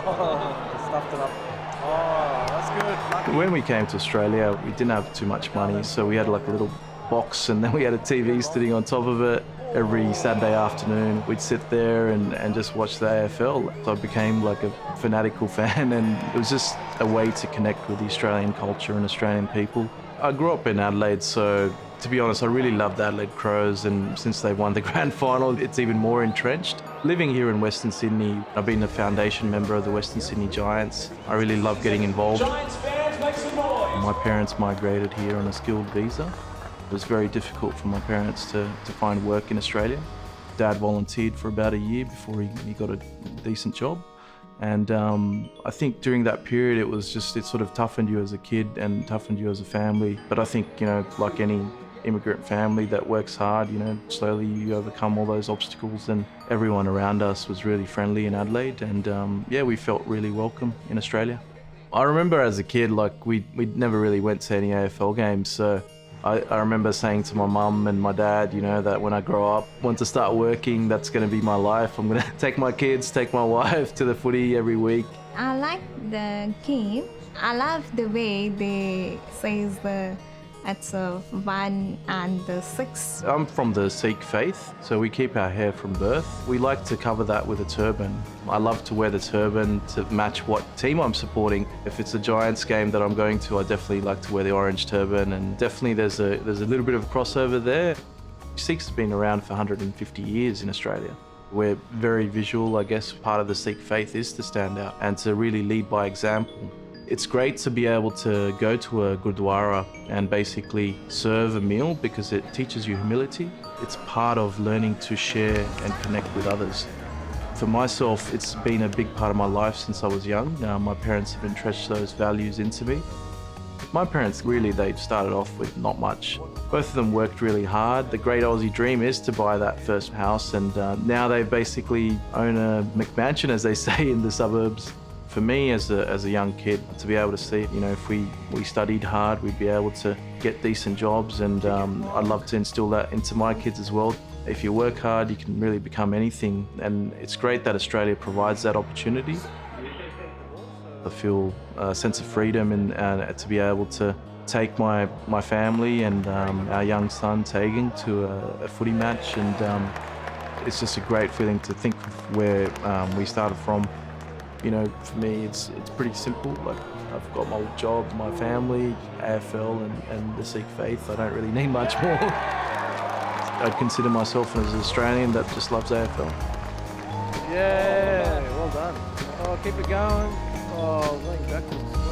Stuffed it up. Oh, that's good. Lucky. When we came to Australia, we didn't have too much money, so we had like a little box and then we had a TV sitting on top of it. Every Saturday afternoon, we'd sit there and just watch the AFL. So I became like a fanatical fan, and it was just a way to connect with the Australian culture and Australian people. I grew up in Adelaide, so to be honest, I really loved Adelaide Crows, and since they won the grand final, it's even more entrenched. Living here in Western Sydney, I've been a foundation member of the Western Sydney Giants. I really love getting involved. Giants fans, make some noise! My parents migrated here on a skilled visa. It was very difficult for my parents to find work in Australia. Dad volunteered for about a year before he got a decent job. And I think during that period, it sort of toughened you as a kid and toughened you as a family. But I think, like any immigrant family that works hard, slowly you overcome all those obstacles, and everyone around us was really friendly in Adelaide. And we felt really welcome in Australia. I remember as a kid, like we never really went to any AFL games. So I remember saying to my mum and my dad, that when I grow up, want to start working, that's going to be my life. I'm going to take my kids, take my wife to the footy every week. I like the game. I love the way they says it's 1 and 6. I'm from the Sikh faith, so we keep our hair from birth. We like to cover that with a turban. I love to wear the turban to match what team I'm supporting. If it's a Giants game that I'm going to, I definitely like to wear the orange turban, and definitely there's a little bit of a crossover there. Sikhs have been around for 150 years in Australia. We're very visual. I guess part of the Sikh faith is to stand out and to really lead by example. It's great to be able to go to a gurdwara and basically serve a meal because it teaches you humility. It's part of learning to share and connect with others. For myself, it's been a big part of my life since I was young. My parents have entrenched those values into me. My parents they started off with not much. Both of them worked really hard. The great Aussie dream is to buy that first house, and now they basically own a McMansion, as they say, in the suburbs. For me, as a young kid, to be able to see, if we studied hard, we'd be able to get decent jobs, and I'd love to instill that into my kids as well. If you work hard, you can really become anything, and it's great that Australia provides that opportunity. I feel a sense of freedom and to be able to take my family and our young son, Tegan, to a footy match, and it's just a great feeling to think of where we started from. For me, it's pretty simple. Like, I've got my job, my family, AFL, and the Sikh faith. I don't really need much more. I'd consider myself as an Australian that just loves AFL. Yeah, well done. Oh, keep it going. Oh, laying backwards.